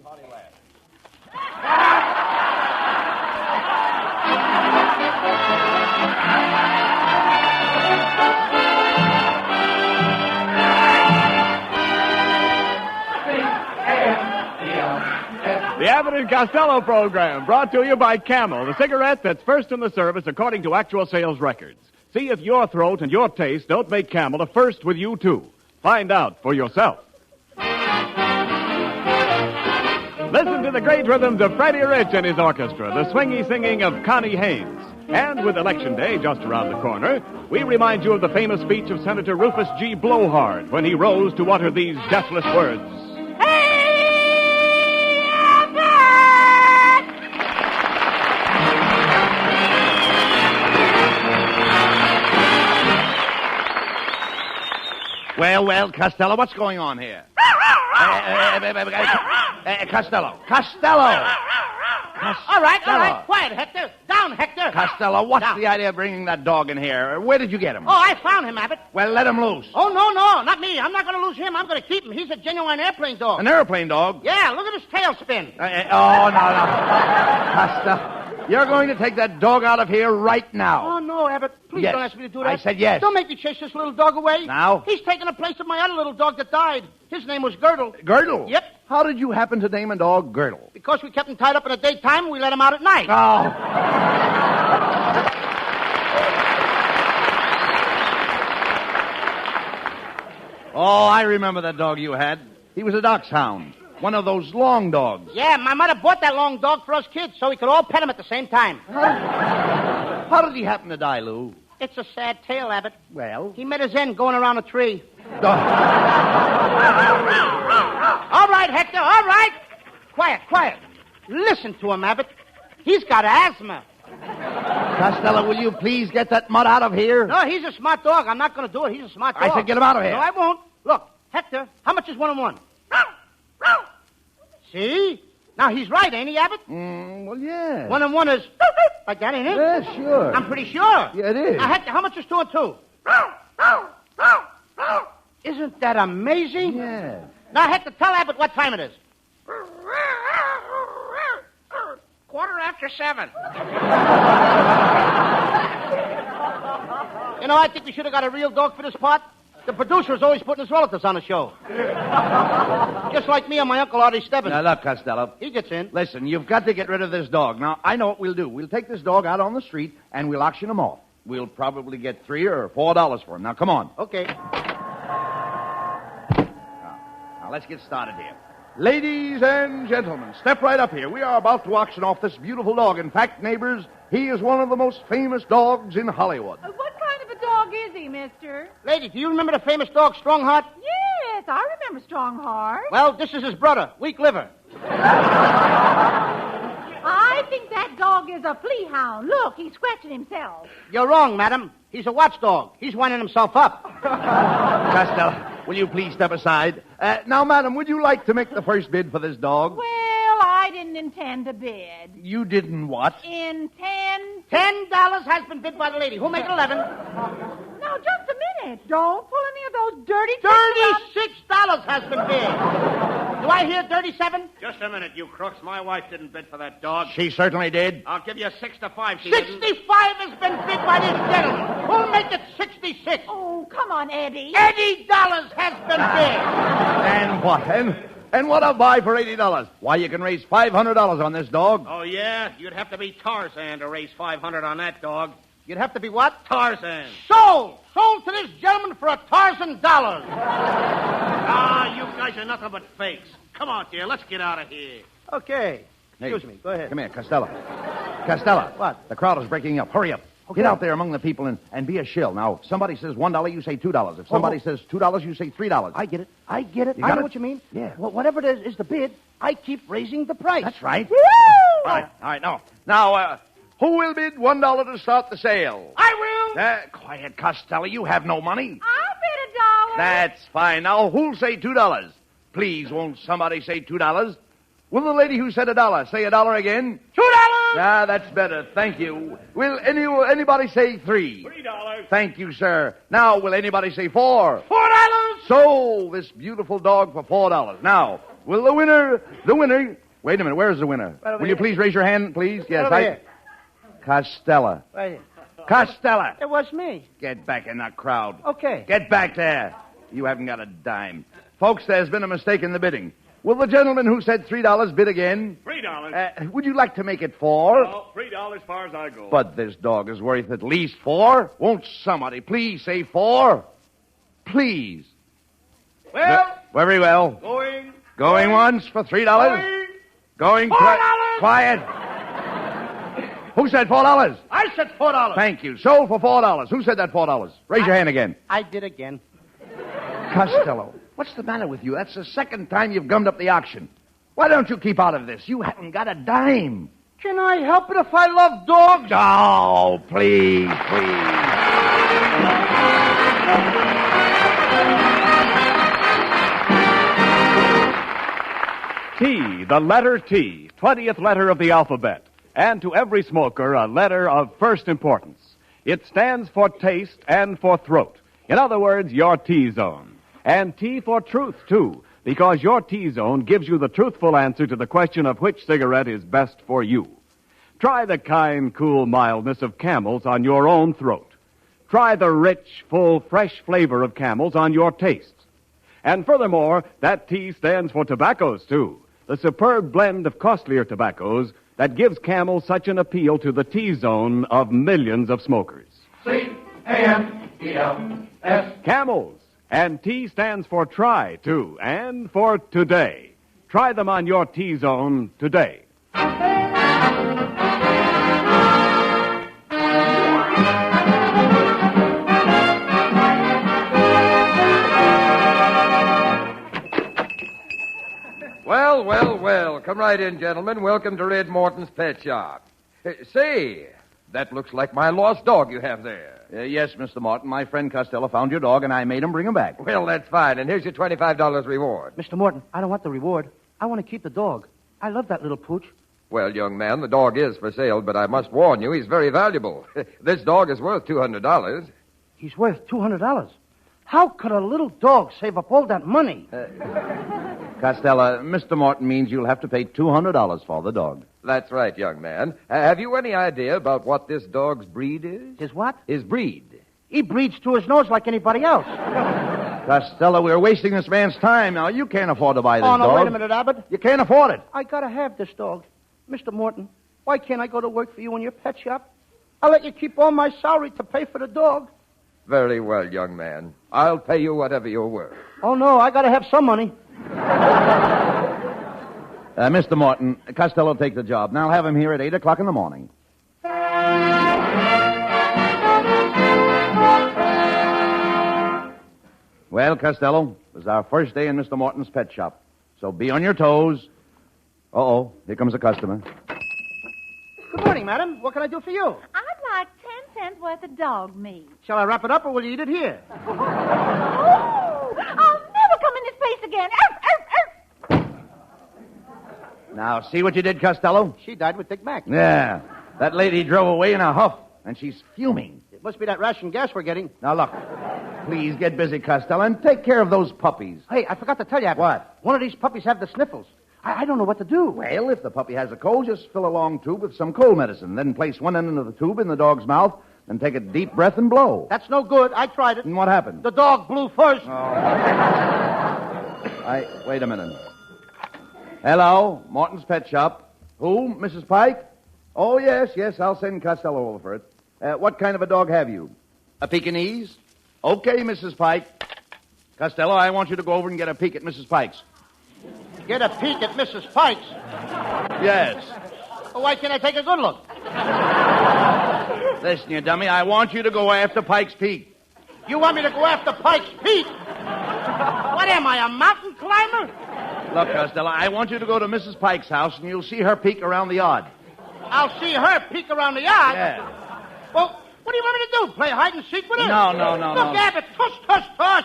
Party laugh. The Abbott and Costello program, brought to you by Camel, the cigarette that's first in the service according to actual sales records. See if your throat and your taste don't make Camel a first with you, too. Find out for yourself. Listen to the great rhythms of Freddie Rich and his orchestra, the swingy singing of Connie Haynes. And with Election Day just around the corner, we remind you of the famous speech of Senator Rufus G. Blowhard when he rose to utter these deathless words. Well, Costello, what's going on here? Costello. All right. Quiet, Hector. Down, Hector. Costello, what's Down. the idea of bringing that dog in here? Where did you get him? Oh, I found him, Abbott. Well, let him loose. Oh, no, not me. I'm not going to lose him. I'm going to keep him. He's a genuine airplane dog. An airplane dog? Yeah, look at his tail spin. No. Costello, you're going to take that dog out of here right now. Oh, no, Abbott. Please Yes. don't ask me to do that. I said yes. Don't make me chase this little dog away. Now? He's taking the place of my other little dog that died. His name was Girdle. Girdle? Yep. How did you happen to name a dog Girdle? Because we kept him tied up in the daytime and we let him out at night. Oh. Oh, I remember that dog you had. He was a dachshund. One of those long dogs. Yeah, my mother bought that long dog for us kids so we could all pet him at the same time. How did he happen to die, Lou? It's a sad tale, Abbott. Well? He met his end going around a tree. Oh. All right, Hector, all right. Quiet. Listen to him, Abbott. He's got asthma. Costello, will you please get that mutt out of here? No, he's a smart dog. I'm not going to do it. He's a smart dog. I said get him out of here. No, I won't. Look, Hector, how much is 1 and 1? See? Now, he's right, ain't he, Abbott? Well, yeah. 1 and 1 is like that, ain't it? Yeah, sure. I'm pretty sure. Yeah, it is. Now, Hector, how much is 2 and 2? Isn't that amazing? Yeah. Now, Hector, tell Abbott what time it is. 7:15. You know, I think we should have got a real dog for this part. The producer is always putting his relatives on the show. Just like me and my Uncle Artie Stebbins. Now, look, Costello. He gets in. Listen, you've got to get rid of this dog. Now, I know what we'll do. We'll take this dog out on the street, and we'll auction him off. We'll probably get $3 or $4 for him. Now, come on. Okay. Now, let's get started here. Ladies and gentlemen, step right up here. We are about to auction off this beautiful dog. In fact, neighbors, he is one of the most famous dogs in Hollywood. What kind of a dog is he, mister? Lady, do you remember the famous dog Strongheart? Yes, I remember Strongheart. Well, this is his brother, Weak Liver. I think that dog is a flea hound. Look, he's scratching himself. You're wrong, madam. He's a watchdog. He's winding himself up. Costello, will you please step aside? Now, madam, would you like to make the first bid for this dog? Well, I didn't intend to bid. You didn't what? Intend? $10 has been bid by the lady. Who'll make it 11? Now, just a minute. Don't pull any of those dirty $36 has been bid. Do I hear 37? Just a minute, you crooks. My wife didn't bid for that dog. She certainly did. I'll give you 6 to 5. She 65 didn't. has been bid by this gentleman. Who'll make it 66? Oh, come on, Eddie. $80 has been bid. And what? And what I'll buy for $80? Why, you can raise $500 on this dog. Oh, yeah? You'd have to be Tarzan to raise $500 on that dog. You'd have to be what? Tarzan. Sold! Sold to this gentleman for $1,000. Ah, you guys are nothing but fakes. Come on, dear. Let's get out of here. Okay. Hey, Excuse me. Go ahead. Come here, Costello. Costello. What? The crowd is breaking up. Hurry up. Okay. Get out there among the people and be a shill. Now, if somebody says $1, you say $2. If somebody says $2, you say $3. I get it. I You know got it? what you mean. Yeah. Well, whatever it is the bid, I keep raising the price. That's right. Woo! All right, now, who will bid $1 to start the sale? I will. Quiet, Costello. You have no money. I'll bid $1. That's fine. Now, who'll say $2? Please, won't somebody say $2? Will the lady who said $1 say $1 again? $2. Ah, that's better. Thank you. Will anybody say $3? $3. Thank you, sir. Now, will anybody say $4? $4. So, this beautiful dog for $4. Now, Will the winner... Wait a minute, where's the winner? Right over Will you here. please raise your hand, please? Yes, Over here. Costello. Right here. Costello. It was me. Get back in that crowd. Okay. Get back there. You haven't got a dime. Folks, there's been a mistake in the bidding. Will the gentleman who said $3 bid again? $3. Would you like to make it $4? Oh, $3 as far as I go. But this dog is worth at least $4. Won't somebody please say $4? Please. Well, Very well. going Once for $3. Going $4. Quiet. Who said $4? I said $4. Thank you. Sold for $4. Who said that $4? Raise your hand again. I did again. Costello, what's the matter with you? That's the second time you've gummed up the auction. Why don't you keep out of this? You haven't got a dime. Can I help it if I love dogs? Oh, please. T, the letter T, 20th letter of the alphabet. And to every smoker, a letter of first importance. It stands for taste and for throat. In other words, your T-zone. And T for truth, too, because your T-zone gives you the truthful answer to the question of which cigarette is best for you. Try the kind, cool mildness of Camels on your own throat. Try the rich, full, fresh flavor of Camels on your taste. And furthermore, that T stands for tobaccos, too. The superb blend of costlier tobaccos that gives Camel such an appeal to the T-zone of millions of smokers. C-A-M-E-L-S. Camels. And T stands for try, too, and for today. Try them on your T-zone today. Well. Come right in, gentlemen. Welcome to Red Morton's Pet Shop. Say, that looks like my lost dog you have there. Yes, Mr. Morton. My friend Costello found your dog, and I made him bring him back. Well, that's fine. And here's your $25 reward. Mr. Morton, I don't want the reward. I want to keep the dog. I love that little pooch. Well, young man, the dog is for sale, but I must warn you, he's very valuable. This dog is worth $200. He's worth $200. How could a little dog save up all that money? Costello, Mr. Morton means you'll have to pay $200 for the dog. That's right, young man. Have you any idea about what this dog's breed is? His what? His breed. He breathes to his nose like anybody else. Costello, we're wasting this man's time. Now, you can't afford to buy this Oh, no, dog. wait a minute, Abbott. You can't afford it. I gotta have this dog. Mr. Morton, why can't I go to work for you in your pet shop? I'll let you keep all my salary to pay for the dog. Very well, young man. I'll pay you whatever you're worth. Oh, no, I gotta have some money. Mr. Morton, Costello take the job. Now have him here at 8 o'clock in the morning. Well, Costello, this is our first day in Mr. Morton's pet shop. So be on your toes. Uh-oh, here comes a customer. Good morning, madam. What can I do for you? I'd like 10 cents worth of dog meat. Shall I wrap it up or will you eat it here? Oh, I'll never come in this place again. Arf, arf, arf. Now, see what you did, Costello? She died with Dick Mack. Yeah. That lady drove away in a huff, and she's fuming. It must be that ration gas we're getting. Now, look, please get busy, Costello, and take care of those puppies. Hey, I forgot to tell you, Abbott. What? One of these puppies have the sniffles. I don't know what to do. Well, if the puppy has a cold, just fill a long tube with some cold medicine. Then place one end of the tube in the dog's mouth, and take a deep breath and blow. That's no good. I tried it. And what happened? The dog blew first. Wait a minute. Hello, Morton's Pet Shop. Who? Mrs. Pike? Oh, yes, I'll send Costello over for it. What kind of a dog have you? A Pekingese? Okay, Mrs. Pike. Costello, I want you to go over and get a peek at Mrs. Pike's. Get a peek at Mrs. Pike's. Yes. Well, why can't I take a good look? Listen, you dummy, I want you to go after Pike's Peak. You want me to go after Pike's Peak? What am I, a mountain climber? Look, Costello, I want you to go to Mrs. Pike's house, and you'll see her peek around the yard. I'll see her peek around the yard? Yeah. Well, what do you want me to do? Play hide and seek with her? No. Look, Abbott, tush.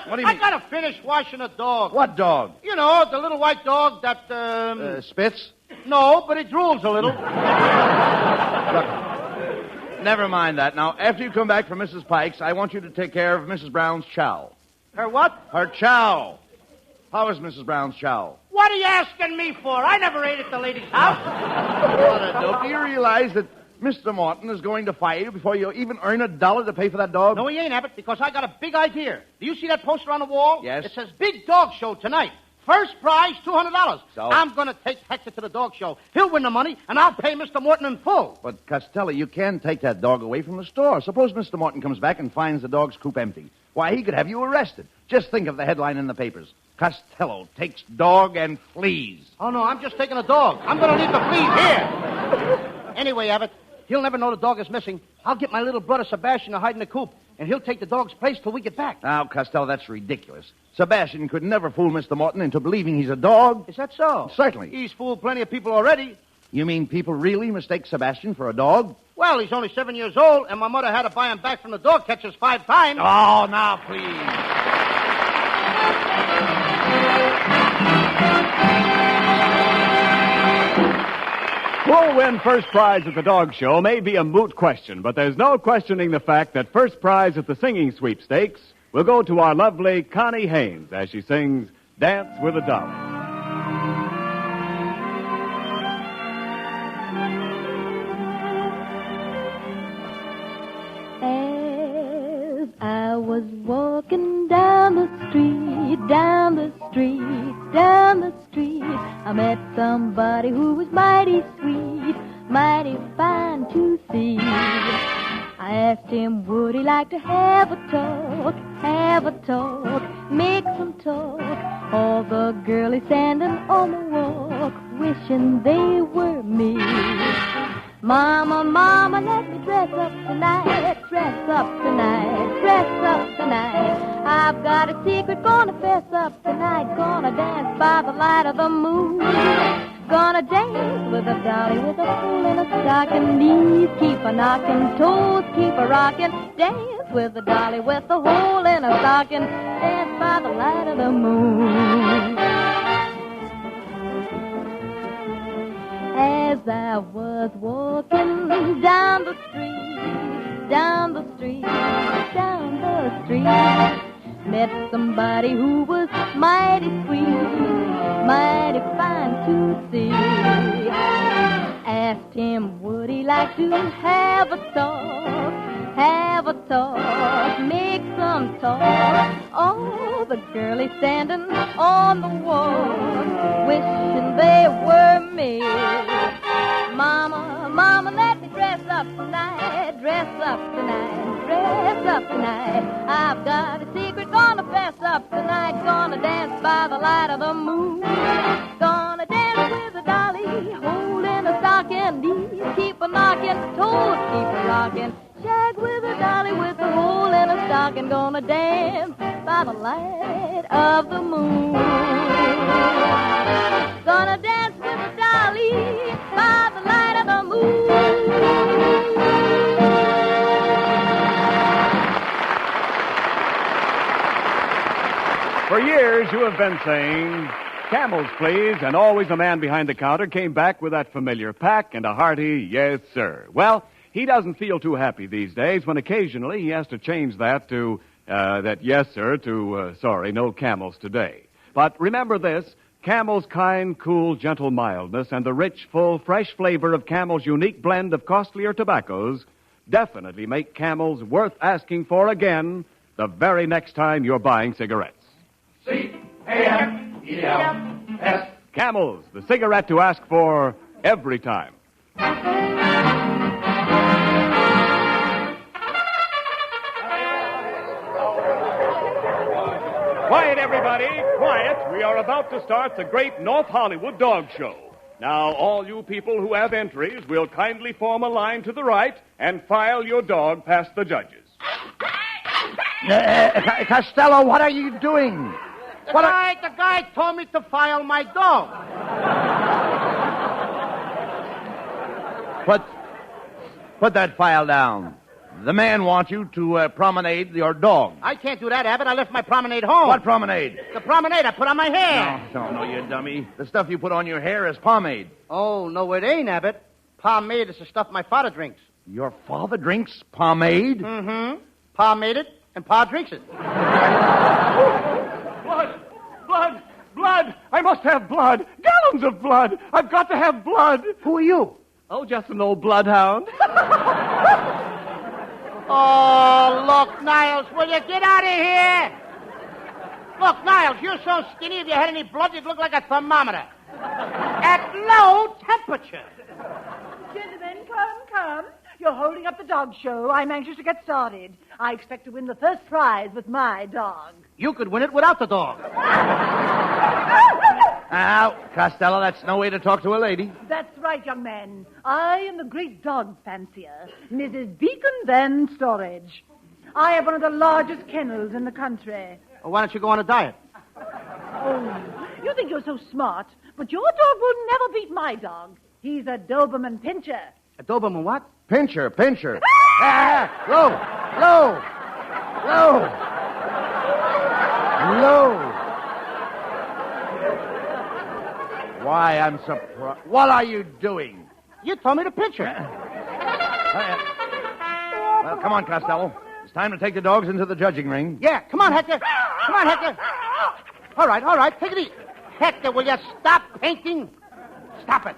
What do you mean? I gotta finish washing the dog. What dog? You know, the little white dog that, Spitz? No, but it drools a little. Look, never mind that. Now, after you come back from Mrs. Pike's, I want you to take care of Mrs. Brown's chow. Her what? Her chow. How is Mrs. Brown's chow? What are you asking me for? I never ate at the lady's house. What a dope. Do you realize that Mr. Morton is going to fire you before you even earn $1 to pay for that dog? No, he ain't, Abbott, because I got a big idea. Do you see that poster on the wall? Yes. It says Big Dog Show tonight. First prize, $200. So? I'm going to take Hector to the dog show. He'll win the money, and I'll pay Mr. Morton in full. But, Costello, you can't take that dog away from the store. Suppose Mr. Morton comes back and finds the dog's coop empty. Why, he could have you arrested. Just think of the headline in the papers. Costello takes dog and flees. Oh, no, I'm just taking a dog. I'm going to leave the fleas here. Anyway, Abbott, he'll never know the dog is missing. I'll get my little brother Sebastian to hide in the coop, and he'll take the dog's place till we get back. Now, Costello, that's ridiculous. Sebastian could never fool Mr. Morton into believing he's a dog. Is that so? Certainly. He's fooled plenty of people already. You mean people really mistake Sebastian for a dog? Well, he's only 7 years old, and my mother had to buy him back from the dog catchers 5 times. Oh, now, please. Who'll win first prize at the dog show may be a moot question, but there's no questioning the fact that first prize at the singing sweepstakes will go to our lovely Connie Haynes as she sings Dance with a Dolly. As I was walking down the street, down the street, down the street, I met somebody who was mighty sweet, mighty fine to see. I asked him, would he like to have a talk, make some talk. All the girlies standing on the walk, wishing they were me. Mama, mama, let me dress up tonight, dress up tonight, dress up tonight. I've got a secret, gonna fess up tonight, gonna dance by the light of the moon. Gonna dance with a dolly with a fool in a stocking, knees keep a knocking, toes keep a rocking. Dance with a dolly with a hole in a stocking, dance by the light of the moon. As I was walking down the street, down the street, down the street, met somebody who was mighty sweet, mighty fine to see. Asked him, would he like to have a talk, make some talk. Oh, the girlies standing on the wall, wishing they were me. Mama, mama, let me dress up tonight, dress up tonight, dress up tonight. I've got a secret, gonna fess up tonight, gonna dance by the light of the moon. Gonna dance with a dolly, holding a stocking, knees keep a knocking, toes keep a rocking. Shag with a dolly with a hole in a stocking, gonna dance by the light of the moon. Gonna dance with a dolly by the light of the moon. For years, you have been saying, camels, please, and always a man behind the counter came back with that familiar pack and a hearty, yes, sir. Well, he doesn't feel too happy these days when occasionally he has to change that to, yes, sir, to, sorry, no camels today. But remember this, Camel's kind, cool, gentle mildness and the rich, full, fresh flavor of Camel's unique blend of costlier tobaccos definitely make Camels worth asking for again the very next time you're buying cigarettes. C-A-M-E-L-S. Camels, the cigarette to ask for every time. Quiet, everybody, quiet. We are about to start the great North Hollywood Dog Show. Now, all you people who have entries will kindly form a line to the right and file your dog past the judges. Costello, what are you doing? The guy told me to file my dog. Put that file down. The man wants you to promenade your dog. I can't do that, Abbott. I left my promenade home. What promenade? The promenade I put on my hair. No, you dummy. The stuff you put on your hair is pomade. Oh, no, it ain't, Abbott. Pomade is the stuff my father drinks. Your father drinks pomade? Mm-hmm. Pa made it, and Pa drinks it. Blood! Blood! I must have blood. Gallons of blood. I've got to have blood. Who are you? Oh, just an old bloodhound. Oh, look, Niles, will you get out of here? Look, Niles, you're so skinny, if you had any blood, you'd look like a thermometer. At low temperature. Gentlemen, come. You're holding up the dog show. I'm anxious to get started. I expect to win the first prize with my dog. You could win it without the dog. Now, Costello, that's no way to talk to a lady. That's right, young man. I am the great dog fancier, Mrs. Beacon Van Storage. I have one of the largest kennels in the country. Well, why don't you go on a diet? Oh, you think you're so smart, but your dog will never beat my dog. He's a Doberman Pinscher. A Doberman what? Pincher. Low. Why, I'm surprised. What are you doing? You told me to pinch her. Well, come on, Costello. It's time to take the dogs into the judging ring. Yeah, come on, Hector. All right, take it easy. Hector, will you stop painting? Stop it.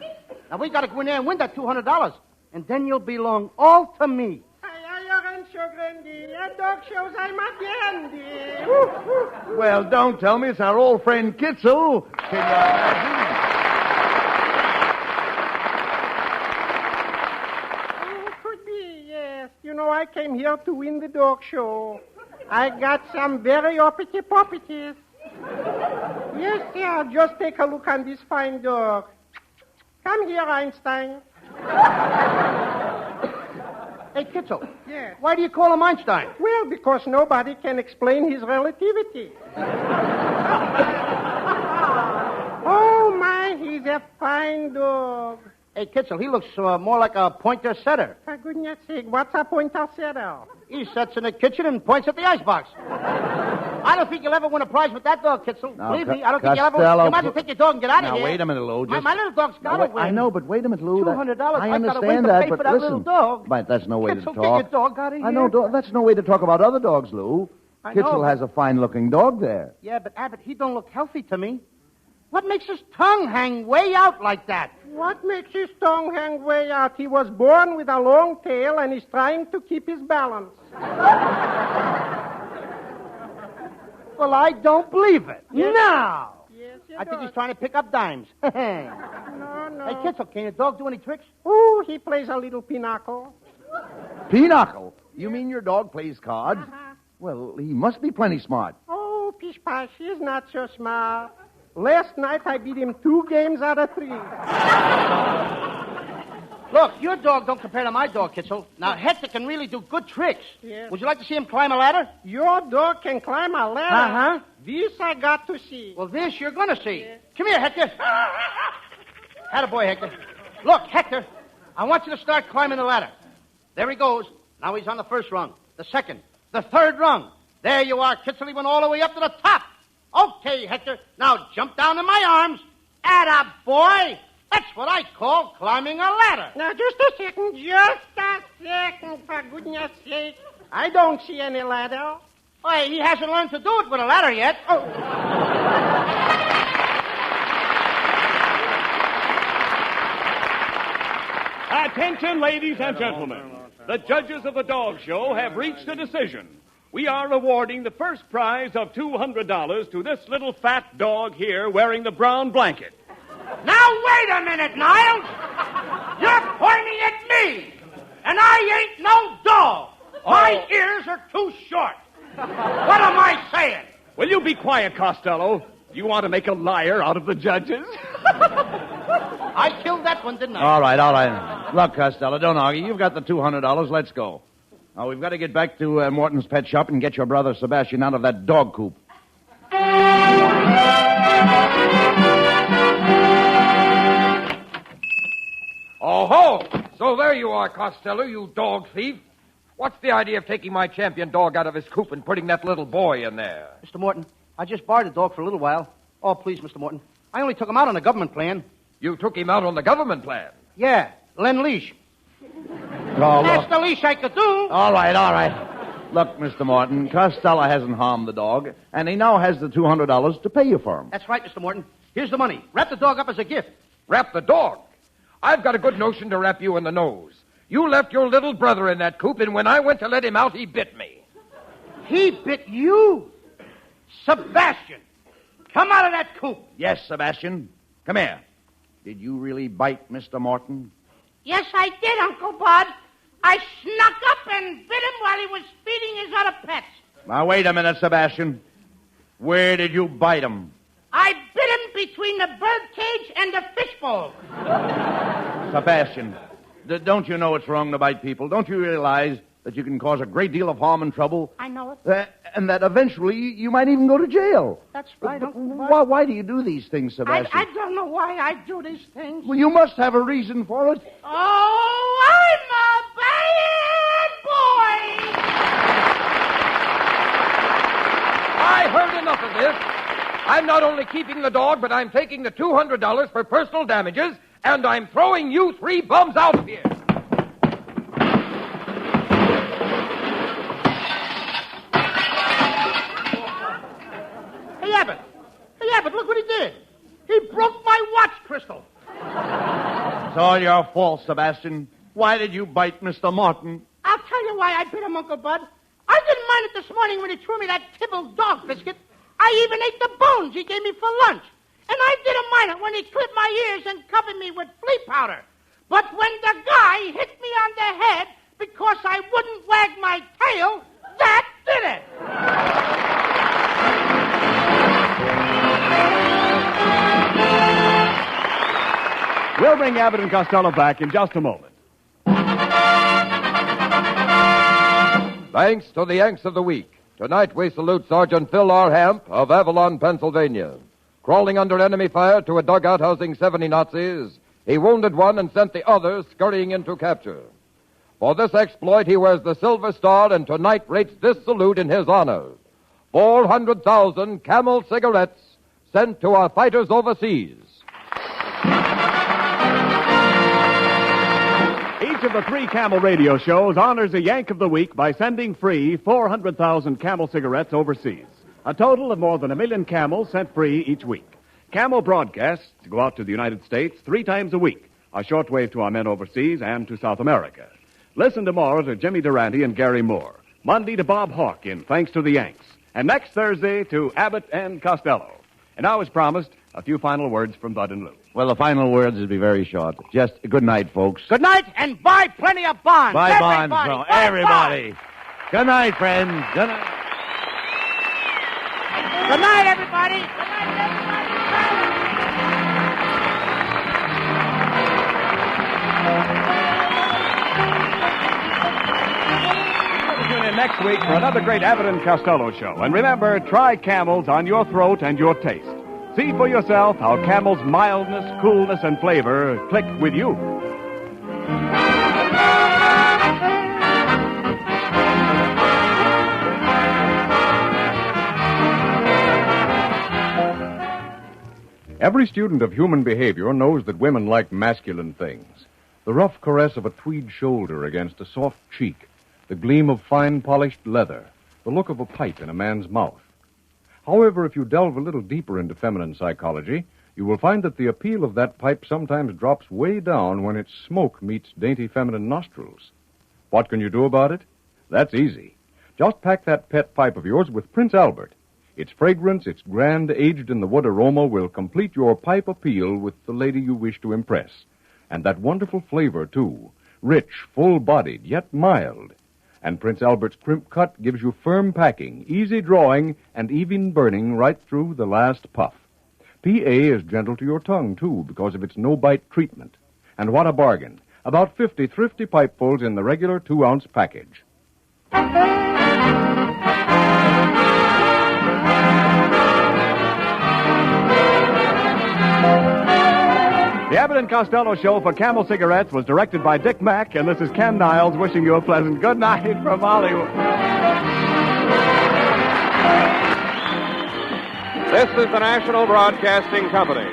Now, we got to go in there and win that $200, and then you'll belong all to me. Well, don't tell me it's our old friend Kitzel. Can you imagine? Could be, yes. You know, I came here to win the dog show. I got some very uppity poppities. Yes, sir. Just take a look on this fine dog. Come here, Einstein. Hey, Kitzel. Yes. Why do you call him Einstein? Well, because nobody can explain his relativity. Oh, my, he's a fine dog. Hey, Kitzel, he looks more like a pointer setter. For goodness sake, what's a pointer setter? He sits in the kitchen and points at the icebox. I don't think you'll ever win a prize with that dog, Kitzel. Now, Believe me, I don't think you'll ever Costello, win. You might as well take your dog and get out of Now, here. wait a minute, Lou. My little dog's got to win. I know, but wait a minute, Lou. $200. I I gotta wait understand to that, pay but for that listen. little dog. But that's no way to Kitzel, talk. get your dog out of here. I know, that's no way to talk about other dogs, Lou. I know, Kitzel but- has a fine-looking dog there. Yeah, but Abbott, he don't look healthy to me. What makes his tongue hang way out like that? What makes his tongue hang way out? He was born with a long tail and he's trying to keep his balance. Well, I don't believe it. Yes. No. Yes, you I think do. he's trying to pick up dimes. Hey, No. Kitzel, can your dog do any tricks? Oh, he plays a little pinochle. Pinochle? You mean your dog plays cards? Uh-huh. Well, he must be plenty smart. Oh, Pish Posh, he's not so smart. Last night I beat him 2 games out of 3. Look, your dog don't compare to my dog, Kitzel. Now, Hector can really do good tricks. Yes. Would you like to see him climb a ladder? Your dog can climb a ladder. Uh-huh. This I got to see. Well, this you're going to see. Come here, Hector. Attaboy, Hector. Look, Hector, I want you to start climbing the ladder. There he goes. Now he's on the first rung, the second, the third rung. There you are, Kitzel. He went all the way up to the top. Okay, Hector. Now jump down in my arms. Attaboy. That's what I call climbing a ladder. Now, just a second. For goodness sake. I don't see any ladder. Why, he hasn't learned to do it with a ladder yet. Oh. Attention, ladies and gentlemen. The judges of the dog show have reached a decision. We are awarding the first prize of $200 to this little fat dog here wearing the brown blanket. Now, wait a minute, Niles. You're pointing at me, and I ain't no dog. My ears are too short. What am I saying? Will you be quiet, Costello? You want to make a liar out of the judges? I killed that one, didn't I? All right. Look, Costello, don't argue. You've got the $200. Let's go. Now, we've got to get back to Morton's pet shop and get your brother Sebastian out of that dog coop. Oh-ho! So there you are, Costello, you dog thief. What's the idea of taking my champion dog out of his coop and putting that little boy in there? Mr. Morton, I just borrowed the dog for a little while. Oh, please, Mr. Morton. I only took him out on a government plan. You took him out on the government plan. Yeah, lend leash. Oh, That's the leash I could do. All right. Look, Mr. Morton, Costello hasn't harmed the dog, and he now has the $200 to pay you for him. That's right, Mr. Morton. Here's the money. Wrap the dog up as a gift. Wrap the dog? I've got a good notion to wrap you in the nose. You left your little brother in that coop, and when I went to let him out, he bit me. He bit you? Sebastian, come out of that coop. Yes, Sebastian. Come here. Did you really bite Mr. Morton? Yes, I did, Uncle Bud. I snuck up and bit him while he was feeding his other pets. Now, wait a minute, Sebastian. Where did you bite him? I bit him between the birdcage and the fishbowl. Sebastian, don't you know it's wrong to bite people? Don't you realize that you can cause a great deal of harm and trouble? I know it. And that eventually you might even go to jail. That's right, Uncle Bud. Why do you do these things, Sebastian? I don't know why I do these things. Well, you must have a reason for it. Oh, I'm a bad boy! I heard enough of this. I'm not only keeping the dog, but I'm taking the $200 for personal damages, and I'm throwing you 3 bums out of here. Hey, Abbott, look what he did. He broke my watch crystal. It's all your fault, Sebastian. Why did you bite Mr. Morton? I'll tell you why I bit him, Uncle Bud. I didn't mind it this morning when he threw me that Tibble dog biscuit. I even ate the bones he gave me for lunch. And I didn't mind it when he clipped my ears and covered me with flea powder. But when the guy hit me on the head because I wouldn't wag my tail, that did it. We'll bring Abbott and Costello back in just a moment. Thanks to the Yanks of the Week. Tonight we salute Sergeant Phil R. Hamp of Avalon, Pennsylvania. Crawling under enemy fire to a dugout housing 70 Nazis, he wounded one and sent the others scurrying into capture. For this exploit, he wears the Silver Star and tonight rates this salute in his honor. 400,000 Camel cigarettes sent to our fighters overseas. Each of the 3 Camel radio shows honors a Yank of the Week by sending free 400,000 Camel cigarettes overseas. A total of more than 1 million Camels sent free each week. Camel broadcasts go out to the United States 3 times a week, a shortwave to our men overseas and to South America. Listen tomorrow to Jimmy Durante and Gary Moore. Monday to Bob Hawke in Thanks to the Yanks. And next Thursday to Abbott and Costello. And now, as promised, a few final words from Bud and Lou. Well, the final words will be very short. Just good night, folks. Good night, and buy plenty of bonds. Buy bonds, Everybody. bro. Buy Everybody. bonds. Good night, friends. Good night. Good night, everybody. Good night, everybody. Tune in next week for another great Abbott and Costello show. And remember, try Camels on your throat and your taste. See for yourself how Camel's mildness, coolness, and flavor click with you. Every student of human behavior knows that women like masculine things. The rough caress of a tweed shoulder against a soft cheek, the gleam of fine polished leather, the look of a pipe in a man's mouth. However, if you delve a little deeper into feminine psychology, you will find that the appeal of that pipe sometimes drops way down when its smoke meets dainty feminine nostrils. What can you do about it? That's easy. Just pack that pet pipe of yours with Prince Albert. Its fragrance, its grand, aged-in-the-wood aroma will complete your pipe appeal with the lady you wish to impress. And that wonderful flavor, too. Rich, full-bodied, yet mild. And Prince Albert's crimp cut gives you firm packing, easy drawing, and even burning right through the last puff. PA is gentle to your tongue, too, because of its no-bite treatment. And what a bargain. About 50 thrifty pipefuls in the regular 2-ounce package. The Abbott and Costello show for Camel Cigarettes was directed by Dick Mack, and this is Ken Niles wishing you a pleasant good night from Hollywood. This is the National Broadcasting Company.